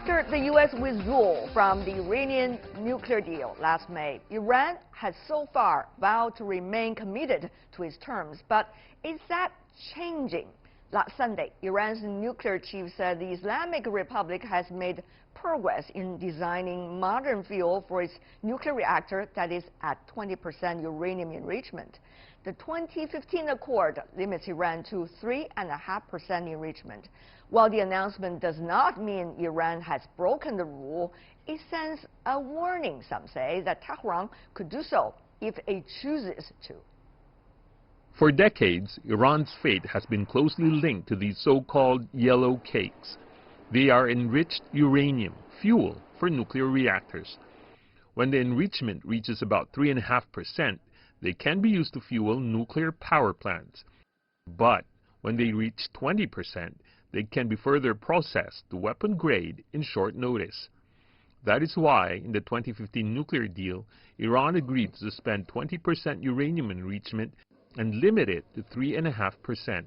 After the U.S. withdrew from the Iranian nuclear deal last May, Iran has so far vowed to remain committed to its terms. But is that changing? Last Sunday, Iran's nuclear chief said the Islamic Republic has made progress in designing modern fuel for its nuclear reactor that is at 20% uranium enrichment. The 2015 accord limits Iran to 3.5% enrichment. While the announcement does not mean Iran has broken the rule, it sends a warning, some say, that Tehran could do so if it chooses to. For decades, Iran's fate has been closely linked to these so-called yellow cakes. They are enriched uranium, fuel for nuclear reactors. When the enrichment reaches about 3.5%, they can be used to fuel nuclear power plants. But when they reach 20%, they can be further processed to weapon grade in short notice. That is why, in the 2015 nuclear deal, Iran agreed to suspend 20% uranium enrichment and limit it to 3.5%.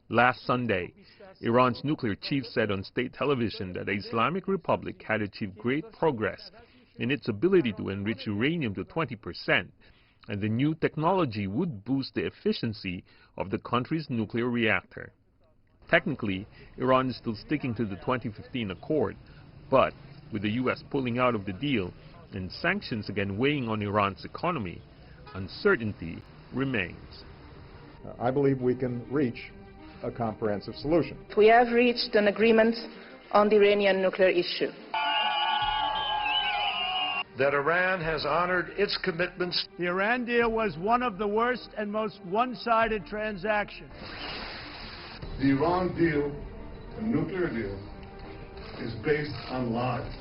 Last Sunday, Iran's nuclear chief said on state television that the Islamic Republic had achieved great progress in its ability to enrich uranium to 20%, and the new technology would boost the efficiency of the country's nuclear reactor. Technically, Iran is still sticking to the 2015 accord, but with the U.S. pulling out of the deal and sanctions again weighing on Iran's economy, uncertainty remains. I believe we can reach a comprehensive solution. We have reached an agreement on the Iranian nuclear issue. That Iran has honored its commitments. The Iran deal was one of the worst and most one-sided transactions. The Iran deal, the nuclear deal, is based on lies.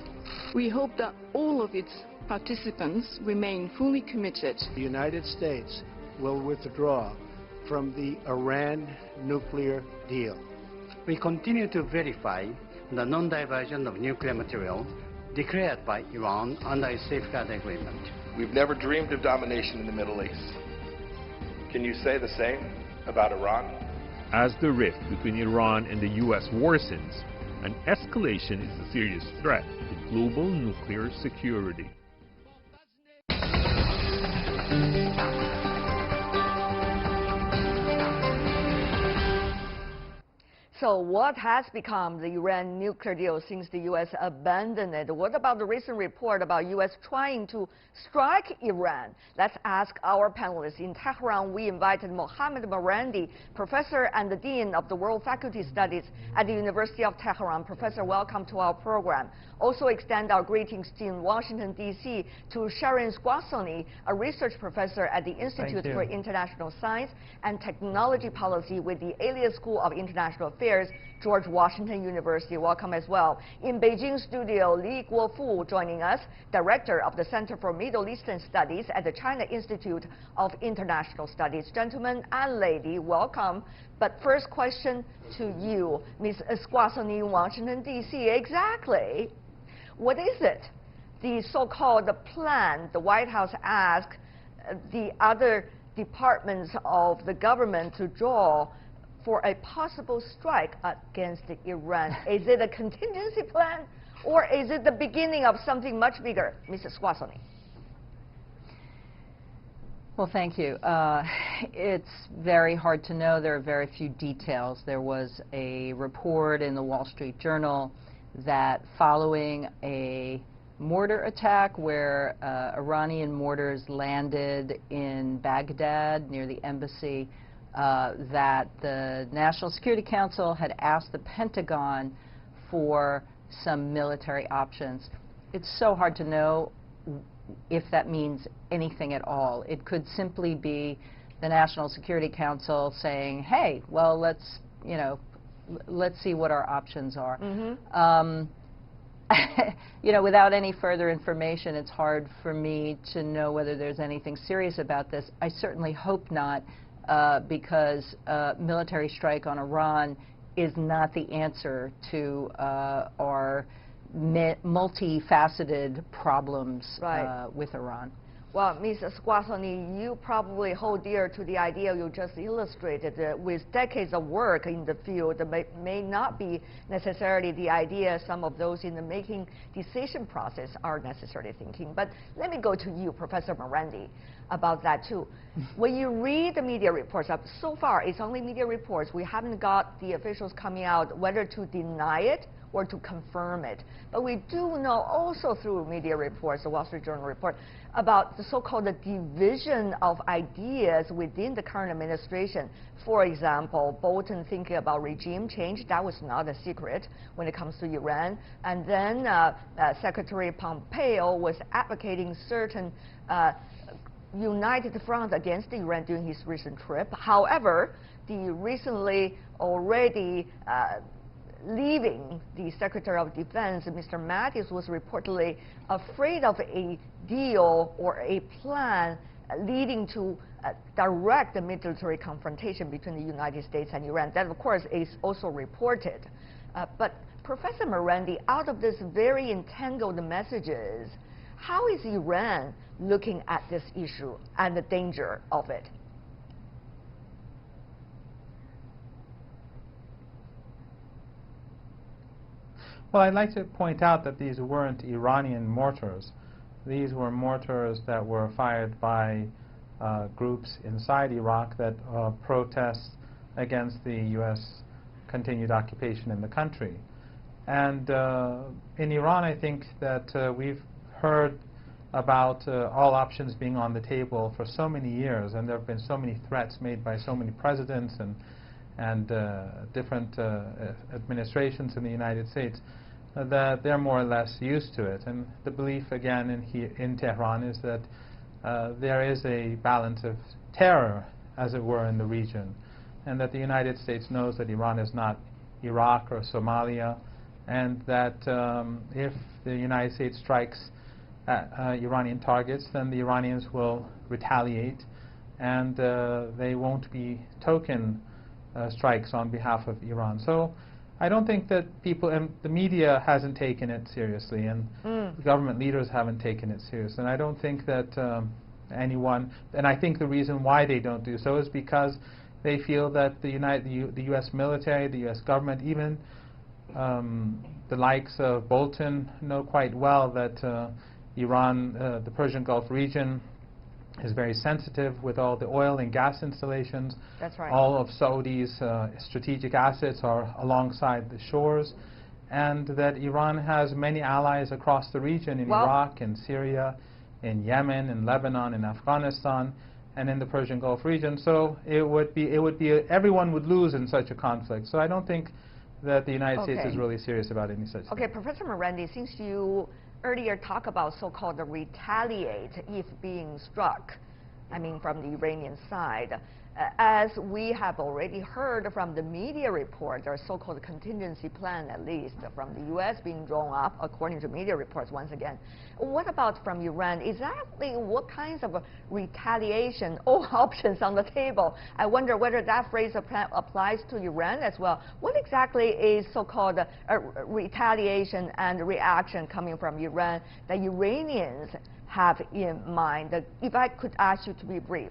We hope that all of its participants remain fully committed. The United States will withdraw from the Iran nuclear deal. We continue to verify the non-diversion of nuclear material declared by Iran under a safeguard agreement. We've never dreamed of domination in the Middle East. Can you say the same about Iran? As the rift between Iran and the U.S. worsens, an escalation is a serious threat to global nuclear security. So what has become the Iran nuclear deal since the U.S. abandoned it? What about the recent report about U.S. trying to strike Iran? Let's ask our panelists. In Tehran, we invited Mohammad Marandi, professor and the dean of the World Faculty Studies at the University of Tehran. Professor, welcome to our program. Also extend our greetings in Washington, D.C. to Sharon Squassoni, a research professor at the Institute for International Science and Technology Policy with the Elias School of International Affairs, George Washington University. Welcome as well. In Beijing studio, Li Guofu joining us, director of the Center for Middle Eastern Studies at the China Institute of International Studies. Gentlemen and lady, welcome. But first question to you, Ms. Squassoni in Washington, D.C. Exactly. What is it? The so-called plan the White House asked the other departments of the government to draw for a possible strike against Iran. Is it a contingency plan, or is it the beginning of something much bigger? Mrs. Squassoni. Well, thank you. It's very hard to know. There are very few details. There was a report in the Wall Street Journal that following a mortar attack where Iranian mortars landed in Baghdad near the embassy, that the National Security Council had asked the Pentagon for some military options. It's so hard to know if that means anything at all. It could simply be the National Security Council saying, hey, well, let's see what our options are. Without any further information, it's hard for me to know whether there's anything serious about this. I certainly hope not, because a military strike on Iran is not the answer to our multifaceted problems with Iran. Well, Ms. Squassoni, you probably hold dear to the idea you just illustrated. With decades of work in the field, may not be necessarily the idea some of those in the making decision process are necessarily thinking. But let me go to you, Professor Morandi, about that too. When you read the media reports, so far it's only media reports. We haven't got the officials coming out whether to deny it or to confirm it. But we do know also through media reports, the Wall Street Journal report, about the so-called division of ideas within the current administration. For example, Bolton thinking about regime change, that was not a secret when it comes to Iran. And then Secretary Pompeo was advocating certain united front against Iran during his recent trip. However, the recently already leaving the Secretary of Defense, Mr. Mattis, was reportedly afraid of a deal or a plan leading to direct military confrontation between the United States and Iran. That, of course, is also reported. But Professor Morandi, out of this very entangled messages, how is Iran looking at this issue and the danger of it? Well, I'd like to point out that these weren't Iranian mortars. These were mortars that were fired by groups inside Iraq that protest against the U.S. continued occupation in the country. And in Iran, I think that we've heard about all options being on the table for so many years, and there have been so many threats made by so many presidents and different administrations in the United States that they're more or less used to it. And the belief, again, in Tehran is that there is a balance of terror, as it were, in the region, and that the United States knows that Iran is not Iraq or Somalia, and that if the United States strikes at Iranian targets, then the Iranians will retaliate, and they won't be token strikes on behalf of Iran. So I don't think that people, and the media hasn't taken it seriously, and government leaders haven't taken it seriously. And I don't think that anyone, and I think the reason why they don't do so is because they feel that the U.S. military, the U.S. government, even the likes of Bolton know quite well that Iran, the Persian Gulf region, is very sensitive with all the oil and gas installations. That's right. All of Saudi's strategic assets are alongside the shores, and that Iran has many allies across the region in Iraq, in Syria, in Yemen, in Lebanon, in Afghanistan, and in the Persian Gulf region. So it would be everyone would lose in such a conflict. So I don't think that the United States is really serious about any such thing. Okay, Professor Morandi, since you earlier talk about so-called retaliate if being struck, I mean from the Iranian side, as we have already heard from the media report, there's so-called contingency plan, at least from the U.S. being drawn up according to media reports once again. What about from Iran? Exactly what kinds of retaliation, all options on the table? I wonder whether that phrase applies to Iran as well. What exactly is so-called retaliation and reaction coming from Iran that Iranians have in mind? If I could ask you to be brief.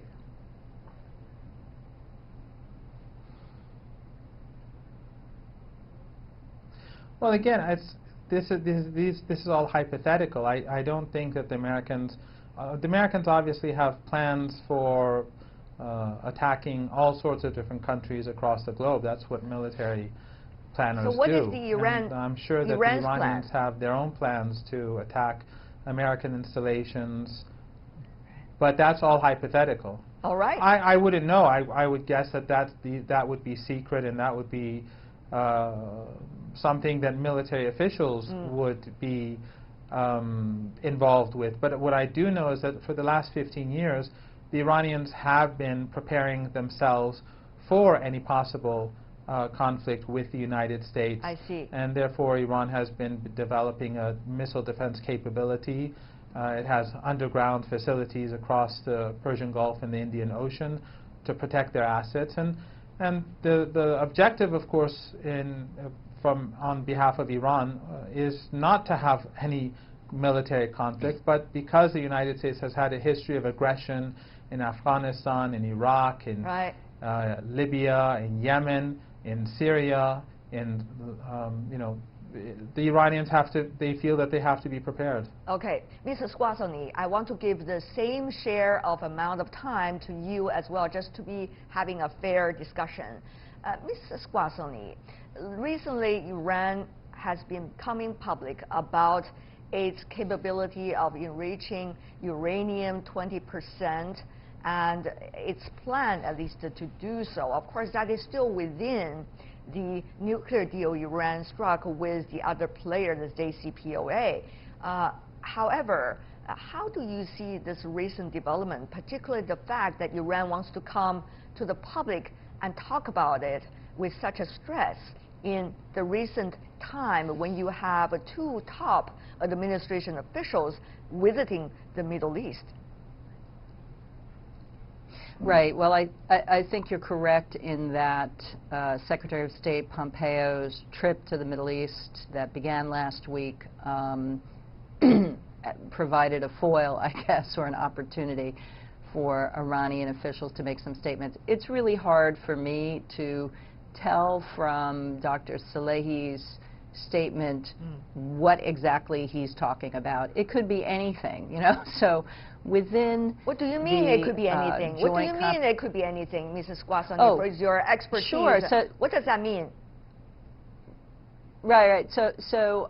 Well, again, this is all hypothetical. I don't think that the Americans obviously have plans for attacking all sorts of different countries across the globe. That's what military planners do. So what is the Iran? And I'm sure that the Iranians have their own plans to attack American installations, but that's all hypothetical. All right. I wouldn't know. I would guess that would be secret, and that would be something that military officials would be involved with. But what I do know is that for the last 15 years, the Iranians have been preparing themselves for any possible conflict with the United States. I see. And therefore, Iran has been developing a missile defense capability. It has underground facilities across the Persian Gulf and the Indian Ocean to protect their assets. And the objective, of course, on behalf of Iran is not to have any military conflict, but because the United States has had a history of aggression in Afghanistan, in Iraq, in Libya, in Yemen, in Syria, in the Iranians they feel that they have to be prepared. Okay, Mrs. Squassoni, I want to give the same share of amount of time to you as well, just to be having a fair discussion. Mrs. Squassoni, recently Iran has been coming public about its capability of enriching uranium 20%, and its plan at least to do so. Of course, that is still within the nuclear deal Iran struck with the other player, the JCPOA. However, how do you see this recent development, particularly the fact that Iran wants to come to the public and talk about it with such a stress in the recent time when you have two top administration officials visiting the Middle East? Right. Well, I think you're correct in that Secretary of State Pompeo's trip to the Middle East that began last week provided a foil, I guess, or an opportunity for Iranian officials to make some statements. It's really hard for me to tell from Dr. Salehi's statement what exactly he's talking about. It could be anything, you know. So within what do you mean it could be anything? What do you mean it could be anything, Mrs. Squassoni? For your expertise. Sure. So what does that mean? Right. So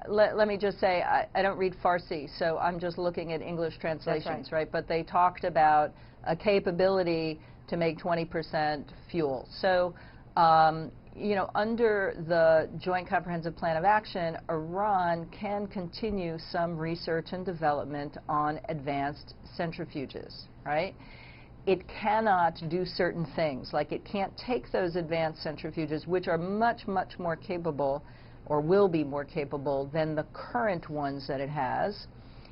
let me just say I don't read Farsi, so I'm just looking at English translations, right? But they talked about a capability to make 20% fuel. So you know, under the Joint Comprehensive Plan of Action, Iran can continue some research and development on advanced centrifuges, right? It cannot do certain things, like it can't take those advanced centrifuges, which are much, much more capable, or will be more capable than the current ones that it has,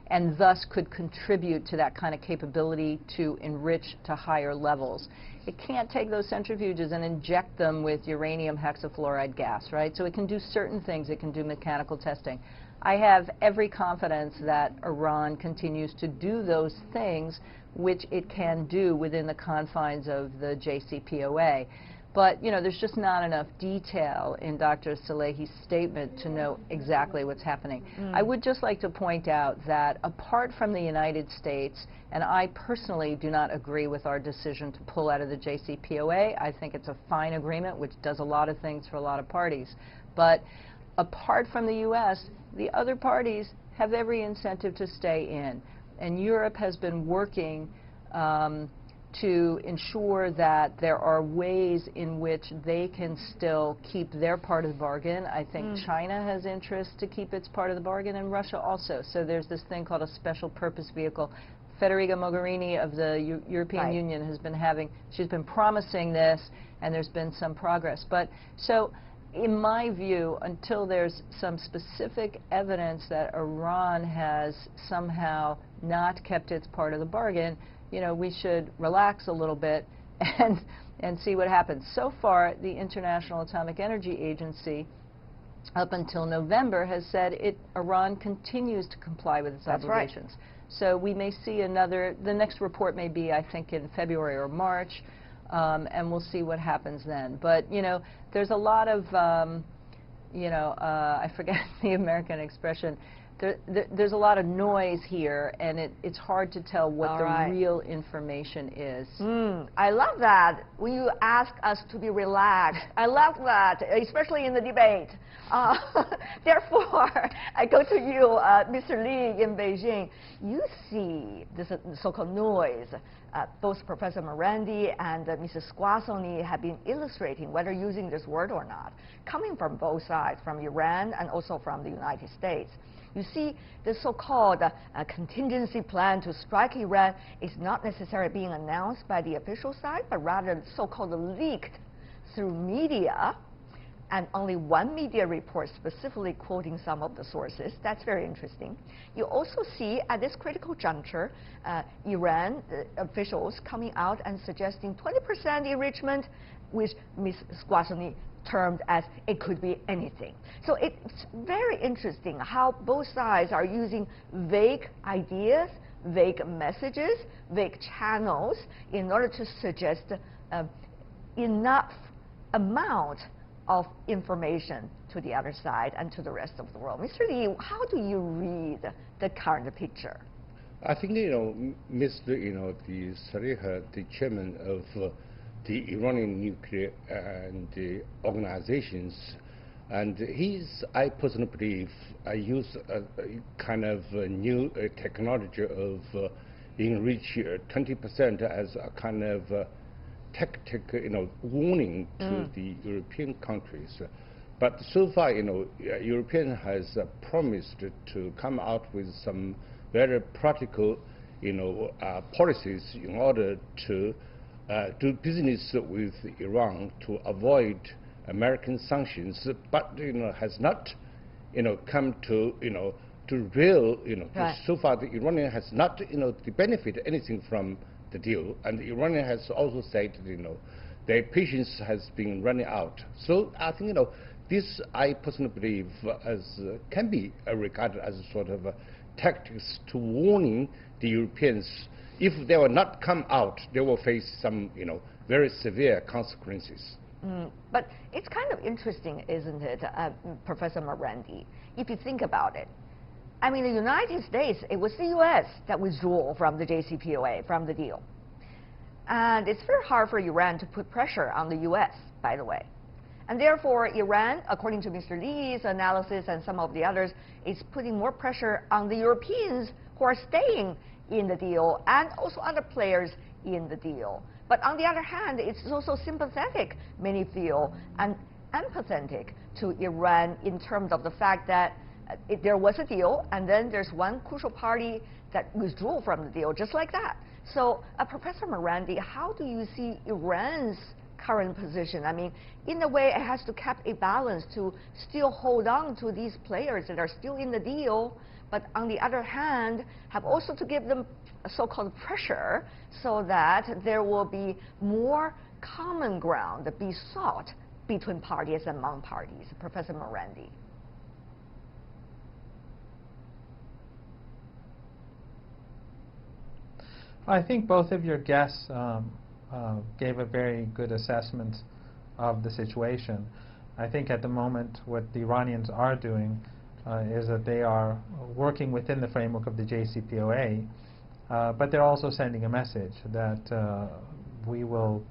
and thus could contribute to that kind of capability to enrich to higher levels. It can't take those centrifuges and inject them with uranium hexafluoride gas, right? So it can do certain things. It can do mechanical testing. I have every confidence that Iran continues to do those things which it can do within the confines of the JCPOA. But, you know, there's just not enough detail in Dr. Salehi's statement to know exactly what's happening. I would just like to point out that apart from the United States, and I personally do not agree with our decision to pull out of the JCPOA. I think it's a fine agreement which does a lot of things for a lot of parties. But apart from the U.S., the other parties have every incentive to stay in. And Europe has been working to ensure that there are ways in which they can still keep their part of the bargain. I think China has interest to keep its part of the bargain, and Russia also. So there's this thing called a special purpose vehicle. Federica Mogherini of the European Union has been she's been promising this, and there's been some progress. But so in my view, until there's some specific evidence that Iran has somehow not kept its part of the bargain, you know, we should relax a little bit and see what happens. So far, the International Atomic Energy Agency, up until November, has said Iran continues to comply with its obligations. So we may see the next report may be, I think, in February or March, and we'll see what happens then. But, you know, there's a lot of, you know, I forget the American expression, there's a lot of noise here, and it's hard to tell what the real information is. I love that when you ask us to be relaxed. I love that, especially in the debate. Therefore, I go to you, Mr. Li in Beijing. You see this so-called noise. Both Professor Morandi and Mrs. Squassoni have been illustrating, whether using this word or not, coming from both sides, from Iran and also from the United States. You see, the so-called contingency plan to strike Iran is not necessarily being announced by the official side, but rather so-called leaked through media, and only one media report specifically quoting some of the sources. That's very interesting. You also see, at this critical juncture, Iran officials coming out and suggesting 20% enrichment, which Ms. Squassoni termed as it could be anything. So it's very interesting how both sides are using vague ideas, vague messages, vague channels in order to suggest enough amount of information to the other side and to the rest of the world. Mr. Li, how do you read the current picture? I think, Mr. the Sarih, the chairman of the Iranian nuclear and the organizations, and I personally believe, use a kind of a new technology of enrich 20% as a kind of tactic, warning to the European countries. But so far, European has promised to come out with some very practical, policies in order to do business with Iran to avoid American sanctions, but has not, come to, to real, right. So far the Iranian has not, benefit anything from the deal, and the Iranian has also said, their patience has been running out. So I think, this I personally believe can be regarded as a sort of tactics to warning the Europeans. If they will not come out, they will face some, very severe consequences. But it's kind of interesting, isn't it, Professor Morandi? If you think about it, I mean, the United States, it was the U.S. that withdrew from the JCPOA, from the deal. And it's very hard for Iran to put pressure on the U.S., by the way. And therefore, Iran, according to Mr. Li's analysis and some of the others, is putting more pressure on the Europeans who are staying in the deal and also other players in the deal. But on the other hand, it's also sympathetic, many feel, and empathetic to Iran in terms of the fact that there was a deal, and then there's one crucial party that withdrew from the deal, just like that. So, Professor Morandi, how do you see Iran's current position? I mean, in a way, it has to keep a balance to still hold on to these players that are still in the deal, but on the other hand, have also to give them so-called pressure so that there will be more common ground be sought between parties and among parties. Professor Morandi. I think both of your guests gave a very good assessment of the situation. I think at the moment what the Iranians are doing is that they are working within the framework of the JCPOA, but they're also sending a message that we will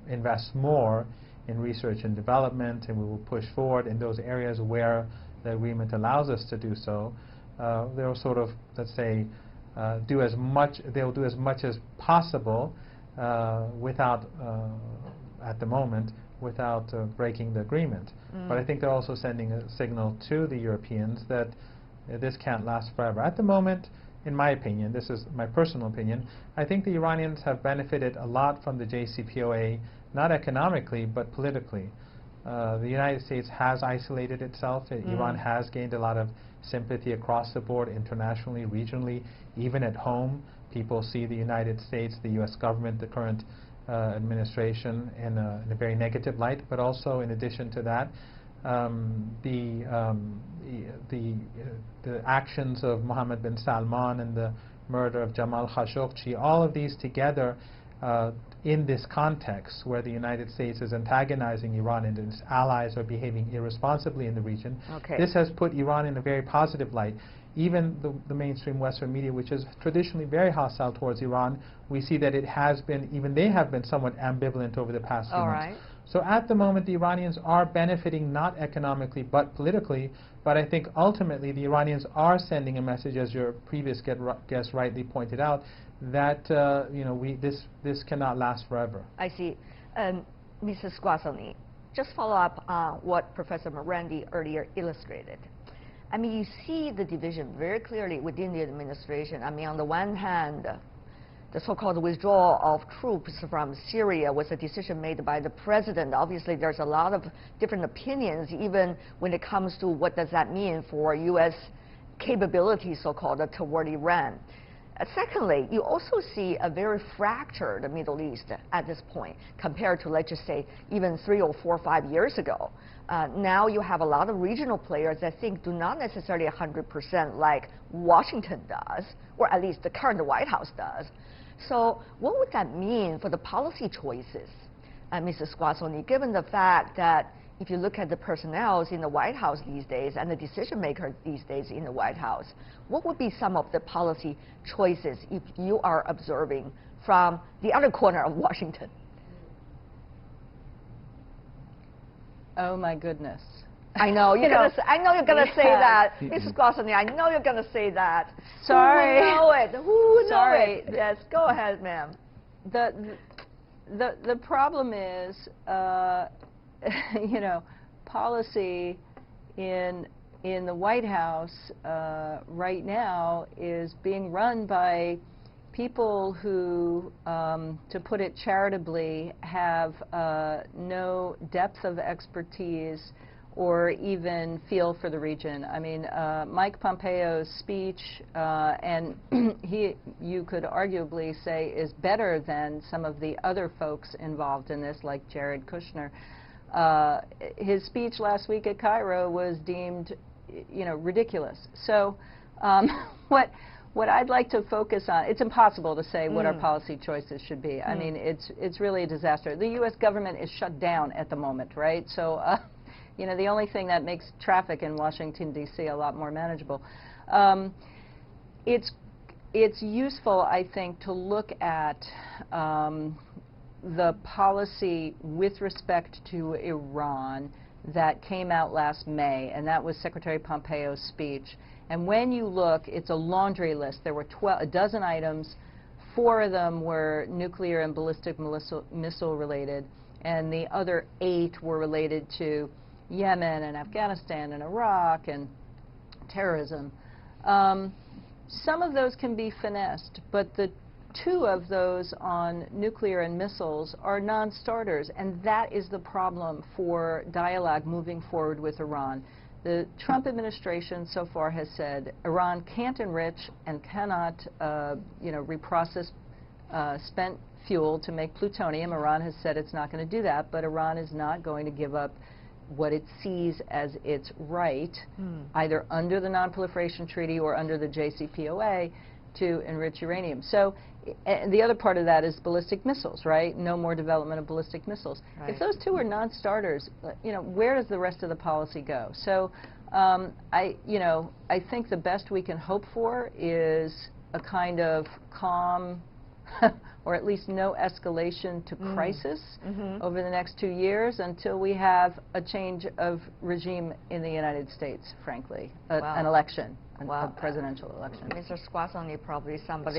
invest more in research and development, and we will push forward in those areas where the agreement allows us to do so. They'll sort of, let's say, do as much as possible without, at the moment, without breaking the agreement. But I think they're also sending a signal to the Europeans that this can't last forever. At the moment, in my opinion, this is my personal opinion, I think the Iranians have benefited a lot from the JCPOA, not economically, but politically. The United States has isolated itself. Iran has gained a lot of sympathy across the board, internationally, regionally, even at home. People see the United States, the U.S. government, the current administration in a very negative light, but also in addition to that, the actions of Mohammed bin Salman and the murder of Jamal Khashoggi, all of these together in this context where the United States is antagonizing Iran and its allies are behaving irresponsibly in the region, this has put Iran in a very positive light. Even the mainstream Western media, which is traditionally very hostile towards Iran, we see that it has been, even they have been somewhat ambivalent over the past few months. So at the moment, the Iranians are benefiting not economically but politically, but I think ultimately the Iranians are sending a message, as your previous guest rightly pointed out, that this cannot last forever. I see. Mrs. Guasoni, just follow up on what Professor Morandi earlier illustrated. I mean, you see the division very clearly within the administration. I mean, on the one hand, the so-called withdrawal of troops from Syria was a decision made by the president. Obviously, there's a lot of different opinions, even when it comes to what does that mean for U.S. capabilities, so-called, toward Iran. Secondly, you also see a very fractured Middle East at this point compared to, let's just say, even 3 or 4 or 5 years ago. Now you have a lot of regional players that think do not necessarily 100% like Washington does, or at least the current White House does. So what would that mean for the policy choices, Mrs. Squazzoni, given the fact that if you look at the personnel in the White House these days and the decision makers these days in the White House, what would be some of the policy choices if you are observing from the other corner of Washington? Oh my goodness. I know you're gonna. I know you're gonna say that, Mrs. Squazzoni. I know you're gonna say that. Sorry. Who would know it? Who would know Sorry. it? Yes. Go ahead, ma'am. The problem is, you know, policy in the White House right now is being run by people who, to put it charitably, have no depth of expertise or even feel for the region. I mean, Mike Pompeo's speech, and you could arguably say is better than some of the other folks involved in this, like Jared Kushner. His speech last week at Cairo was deemed, you know, ridiculous. So what I'd like to focus on, it's impossible to say what our policy choices should be. I mean, it's really a disaster. The U.S. government is shut down at the moment, right? So, you know, the only thing that makes traffic in Washington, D.C. a lot more manageable. It's useful, I think, to look at the policy with respect to Iran that came out last May, and that was Secretary Pompeo's speech. And when you look, it's a laundry list. There were a dozen items. 4 of them were nuclear and ballistic missile related, and the other 8 were related to Yemen and Afghanistan and Iraq and terrorism. Some of those can be finessed, but the 2 of those on nuclear and missiles are non-starters, and that is the problem for dialogue moving forward with Iran. The Trump administration so far has said Iran can't enrich and cannot you know, reprocess spent fuel to make plutonium. Iran has said it's not going to do that, but Iran is not going to give up what it sees as its right, either under the Non-Proliferation Treaty or under the JCPOA, to enrich uranium. So the other part of that is ballistic missiles, right? No more development of ballistic missiles. Right. If those 2 are non-starters, you know, where does the rest of the policy go? So I think the best we can hope for is a kind of calm or at least no escalation to crisis over the next 2 years until we have a change of regime in the United States, frankly, an election. A presidential election. Mr. Squazzoni, probably somebody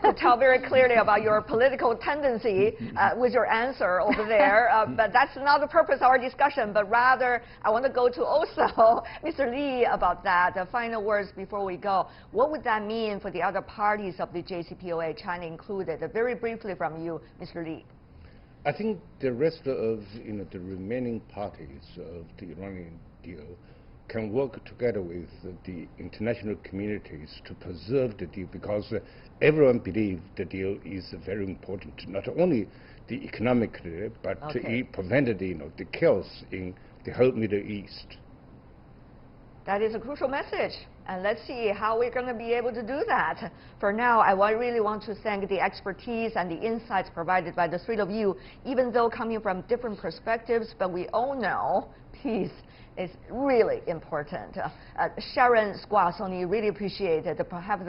could tell very clearly about your political tendency with your answer over there, but that's not the purpose of our discussion, but rather I want to go to also Mr. Lee about that. The final words before we go. What would that mean for the other parties of the JCPOA, China included? Very briefly from you, Mr. Lee. I think the rest of the remaining parties of the Iranian deal can work together with the international communities to preserve the deal, because everyone believes the deal is very important, not only the economically, but it prevented the chaos in the whole Middle East. That is a crucial message, and let's see how we're going to be able to do that. For now, I really want to thank the expertise and the insights provided by the 3 of you, even though coming from different perspectives, but we all know peace is really important. Sharon Squazzoni, really appreciate it. Perhaps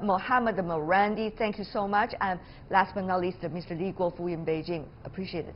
Mohammed Morandi, thank you so much. And last but not least, Mr. Li Guofu in Beijing, appreciate it.